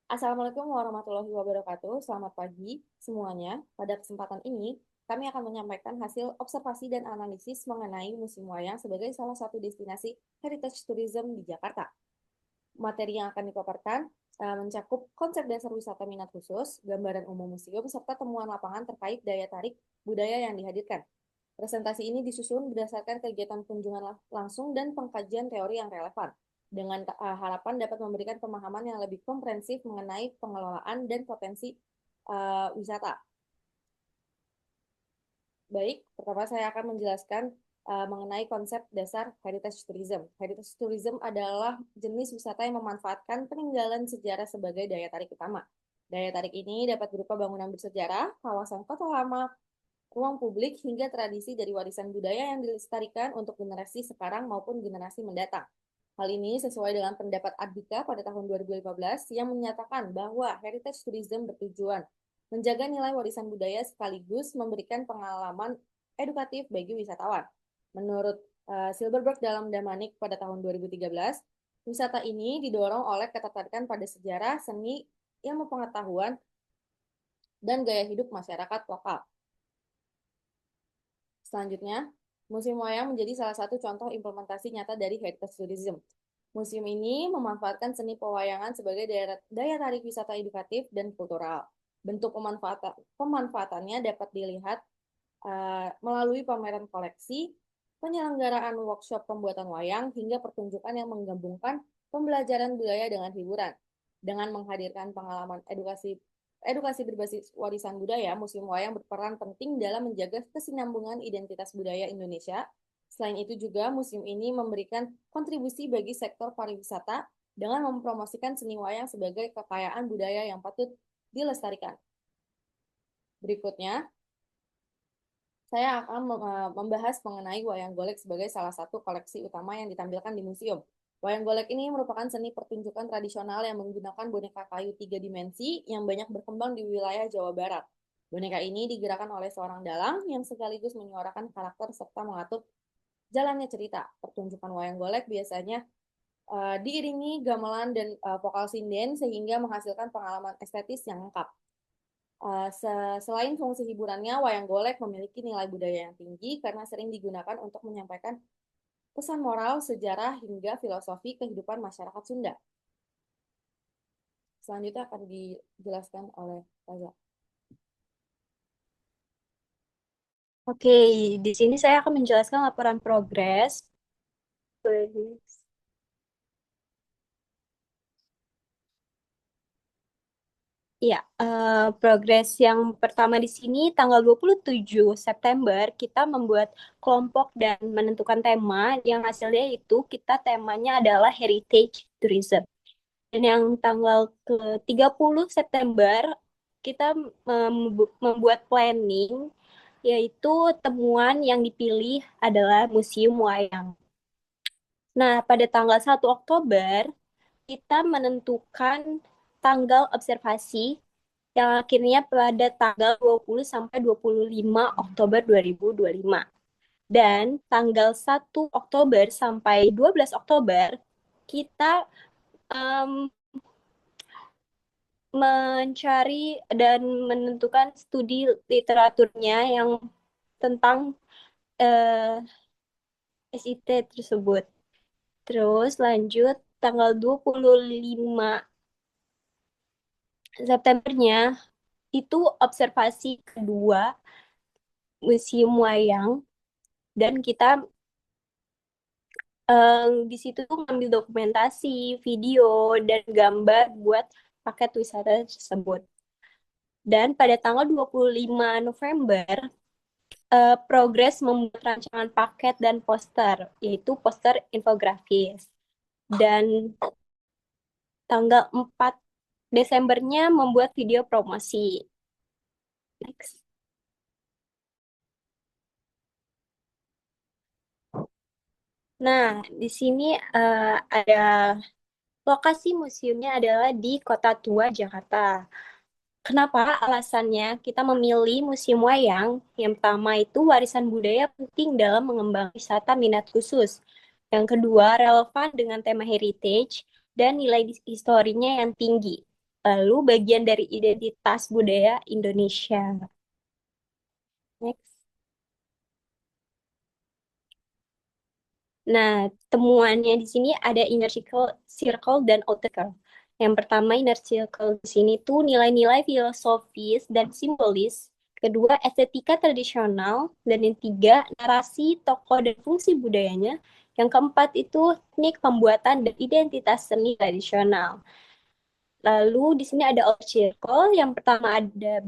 Assalamualaikum warahmatullahi wabarakatuh. Selamat pagi semuanya. Pada kesempatan ini, kami akan menyampaikan hasil observasi dan analisis mengenai Museum Wayang sebagai salah satu destinasi heritage tourism di Jakarta. Materi yang akan dipaparkan mencakup konsep dasar wisata minat khusus, gambaran umum museum, serta temuan lapangan terkait daya tarik budaya yang dihadirkan. Presentasi ini disusun berdasarkan kegiatan kunjungan langsung dan pengkajian teori yang relevan, dengan harapan dapat memberikan pemahaman yang lebih komprehensif mengenai pengelolaan dan potensi wisata. Baik, pertama saya akan menjelaskan mengenai konsep dasar heritage tourism. Heritage tourism adalah jenis wisata yang memanfaatkan peninggalan sejarah sebagai daya tarik utama. Daya tarik ini dapat berupa bangunan bersejarah, kawasan kota lama, ruang publik, hingga tradisi dari warisan budaya yang dilestarikan untuk generasi sekarang maupun generasi mendatang. Hal ini sesuai dengan pendapat Adhika pada tahun 2015 yang menyatakan bahwa heritage tourism bertujuan menjaga nilai warisan budaya sekaligus memberikan pengalaman edukatif bagi wisatawan. Menurut Silberberg dalam Damanik pada tahun 2013, wisata ini didorong oleh ketertarikan pada sejarah, seni, ilmu pengetahuan, dan gaya hidup masyarakat lokal. Selanjutnya, Museum Wayang menjadi salah satu contoh implementasi nyata dari heritage tourism. Museum ini memanfaatkan seni pewayangan sebagai daya tarik wisata edukatif dan kultural. Bentuk pemanfaatannya dapat dilihat melalui pameran koleksi, penyelenggaraan workshop pembuatan wayang, hingga pertunjukan yang menggabungkan pembelajaran budaya dengan hiburan. Dengan menghadirkan pengalaman edukasi berbasis warisan budaya, Museum Wayang berperan penting dalam menjaga kesinambungan identitas budaya Indonesia. Selain itu juga, museum ini memberikan kontribusi bagi sektor pariwisata dengan mempromosikan seni wayang sebagai kekayaan budaya yang patut dilestarikan. Berikutnya, saya akan membahas mengenai wayang golek sebagai salah satu koleksi utama yang ditampilkan di museum. Wayang golek ini merupakan seni pertunjukan tradisional yang menggunakan boneka kayu 3 dimensi yang banyak berkembang di wilayah Jawa Barat. Boneka ini digerakkan oleh seorang dalang yang sekaligus menyuarakan karakter serta mengatur jalannya cerita. Pertunjukan wayang golek biasanya diiringi gamelan dan vokal sinden sehingga menghasilkan pengalaman estetis yang lengkap. Selain fungsi hiburannya, wayang golek memiliki nilai budaya yang tinggi karena sering digunakan untuk menyampaikan pesan moral, sejarah, hingga filosofi kehidupan masyarakat Sunda. Selanjutnya akan dijelaskan oleh Raza. Oke, di sini saya akan menjelaskan laporan progres. Ya, progres yang pertama di sini tanggal 27 September kita membuat kelompok dan menentukan tema yang hasilnya itu temanya adalah Heritage Tourism. Dan yang tanggal ke-30 September kita membuat planning yaitu temuan yang dipilih adalah Museum Wayang. Nah, pada tanggal 1 Oktober kita menentukan tanggal observasi yang akhirnya pada tanggal 20 sampai 25 Oktober 2025. Dan tanggal 1 Oktober sampai 12 Oktober kita um, mencari dan menentukan studi literaturnya yang tentang SIT tersebut. Terus lanjut tanggal 25 Septembernya itu observasi kedua Museum Wayang dan kita di situ tuh ngambil dokumentasi, video, dan gambar buat paket wisata tersebut. Dan pada tanggal 25 November, progres membuat rancangan paket dan poster, yaitu poster infografis. Dan tanggal 4 Desembernya membuat video promosi. Next. Nah, di sini ada lokasi museumnya adalah di Kota Tua, Jakarta. Kenapa alasannya kita memilih Museum Wayang? Yang pertama itu warisan budaya penting dalam mengembangkan wisata minat khusus. Yang kedua, relevan dengan tema heritage dan nilai historinya yang tinggi. lalu bagian dari identitas budaya Indonesia. Next. Nah, temuannya di sini ada inner circle dan outer circle. Yang pertama, inner circle di sini tuh nilai-nilai filosofis dan simbolis. Kedua, estetika tradisional. Dan yang tiga, narasi, tokoh, dan fungsi budayanya. Yang keempat itu teknik pembuatan dan identitas seni tradisional. Lalu di sini ada Old Circle. Yang pertama ada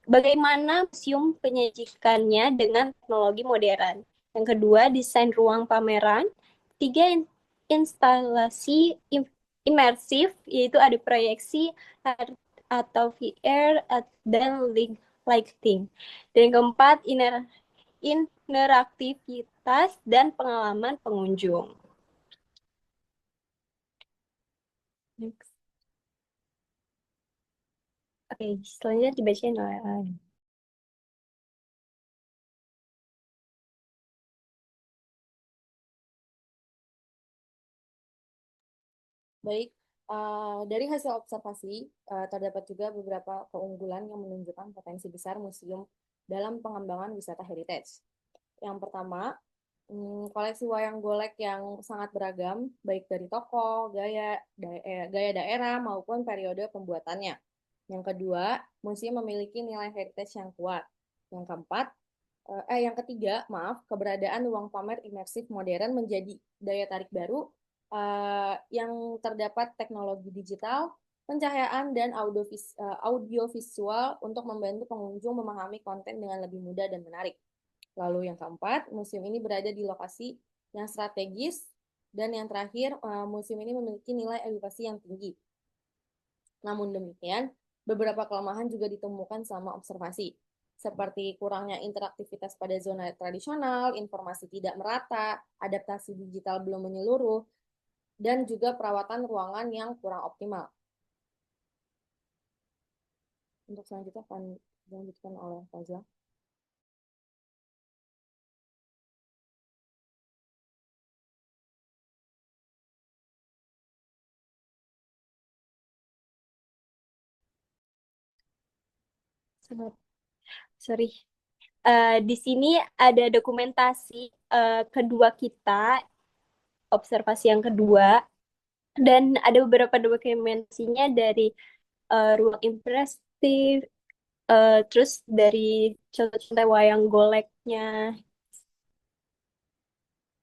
bagaimana museum penyajikannya dengan teknologi modern. Yang kedua, desain ruang pameran. Tiga, instalasi imersif, yaitu ada proyeksi atau VR dan lighting. Dan yang keempat, interaktivitas dan pengalaman pengunjung. Next. Oke, selanjutnya dibacain oleh Alan. Baik, dari hasil observasi, terdapat juga beberapa keunggulan yang menunjukkan potensi besar museum dalam pengembangan wisata heritage. Yang pertama, koleksi wayang golek yang sangat beragam, baik dari tokoh, gaya daerah, maupun periode pembuatannya. Yang kedua, museum memiliki nilai heritage yang kuat. Yang keempat, yang ketiga, maaf, keberadaan ruang pamer imersif modern menjadi daya tarik baru yang terdapat teknologi digital, pencahayaan, dan audiovisual untuk membantu pengunjung memahami konten dengan lebih mudah dan menarik. Lalu yang keempat, museum ini berada di lokasi yang strategis, dan yang terakhir, museum ini memiliki nilai edukasi yang tinggi. Namun demikian, beberapa kelemahan juga ditemukan selama observasi, seperti kurangnya interaktivitas pada zona tradisional, informasi tidak merata, adaptasi digital belum menyeluruh, dan juga perawatan ruangan yang kurang optimal. Untuk selanjutnya akan dilanjutkan oleh Fazla. Sorry. Di sini ada dokumentasi kedua kita, observasi yang kedua, dan ada beberapa dokumentasinya dari ruang impresif, terus dari contoh-contoh wayang goleknya.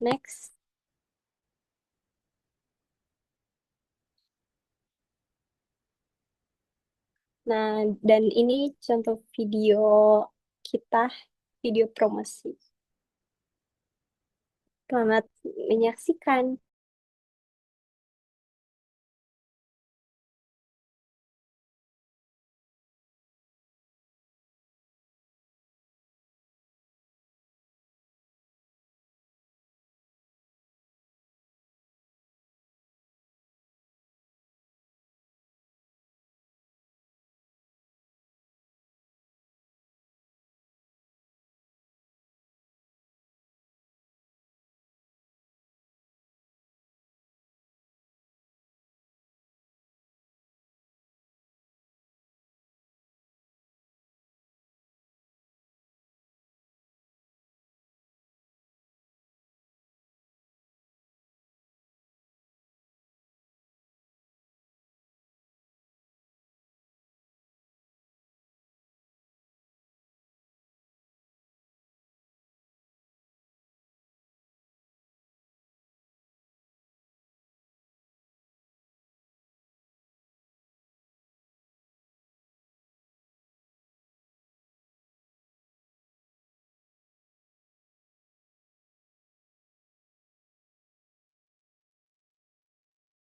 Next. Nah, dan ini contoh video kita, video promosi. Selamat menyaksikan.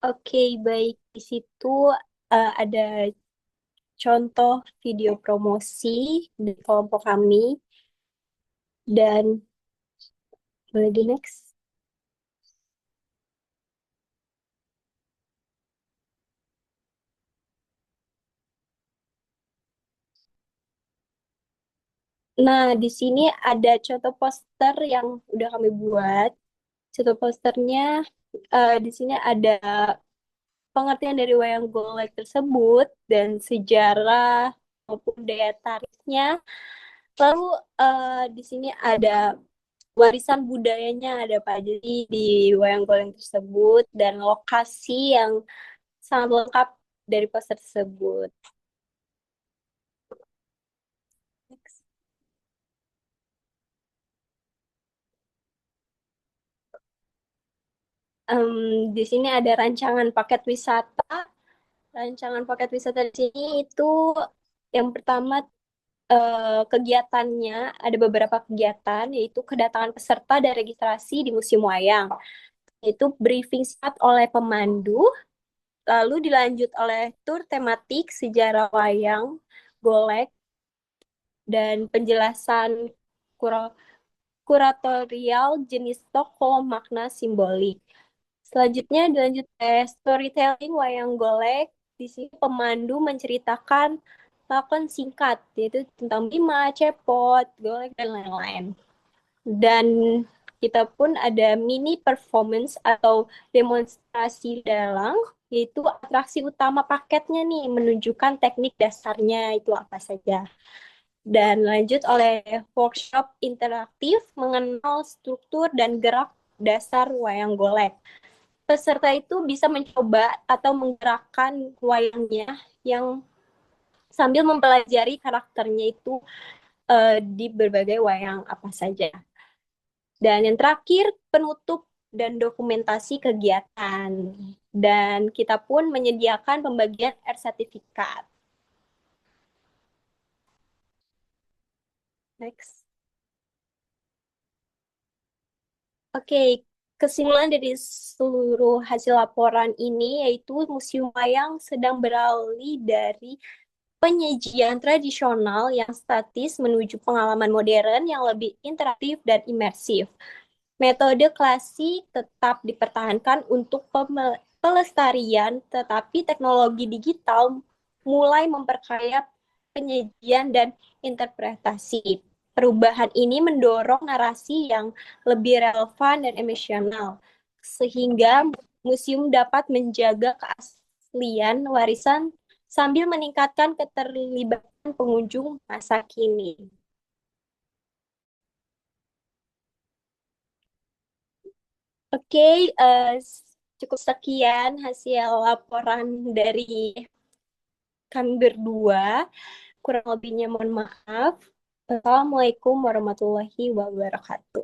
Oke, baik. Di situ ada contoh video promosi di kelompok kami, dan boleh di next. Nah, di sini ada contoh poster yang udah kami buat. Contoh posternya di sini ada pengertian dari wayang golek tersebut dan sejarah maupun daya tariknya. Lalu di sini ada warisan budayanya ada apa aja sih di wayang golek tersebut dan lokasi yang sangat lengkap dari poster tersebut. Next. Di sini ada rancangan paket wisata. Rancangan paket wisata di sini itu yang pertama kegiatannya ada beberapa kegiatan yaitu kedatangan peserta dan registrasi di Museum Wayang, yaitu briefing singkat oleh pemandu, lalu dilanjut oleh tur tematik sejarah wayang golek dan penjelasan kura- kuratorial jenis tokoh makna simbolik. Selanjutnya dilanjut storytelling wayang golek. Di sini pemandu menceritakan lakon singkat, yaitu tentang Bima, Cepot, Golek, dan lain-lain. Dan kita pun ada mini performance atau demonstrasi dalang, yaitu atraksi utama paketnya nih, menunjukkan teknik dasarnya itu apa saja. Dan lanjut oleh workshop interaktif mengenal struktur dan gerak dasar wayang golek. Peserta itu bisa mencoba atau menggerakkan wayangnya yang sambil mempelajari karakternya itu di berbagai wayang apa saja. Dan yang terakhir, penutup dan dokumentasi kegiatan. Dan kita pun menyediakan pembagian sertifikat. Next. Oke, kesimpulan dari seluruh hasil laporan ini yaitu Museum Wayang sedang beralih dari penyajian tradisional yang statis menuju pengalaman modern yang lebih interaktif dan imersif. Metode klasik tetap dipertahankan untuk pelestarian, tetapi teknologi digital mulai memperkaya penyajian dan interpretasi. Perubahan ini mendorong narasi yang lebih relevan dan emosional, sehingga museum dapat menjaga keaslian warisan sambil meningkatkan keterlibatan pengunjung masa kini. Oke, cukup sekian hasil laporan dari kami berdua. Kurang lebihnya mohon maaf. Assalamualaikum warahmatullahi wabarakatuh.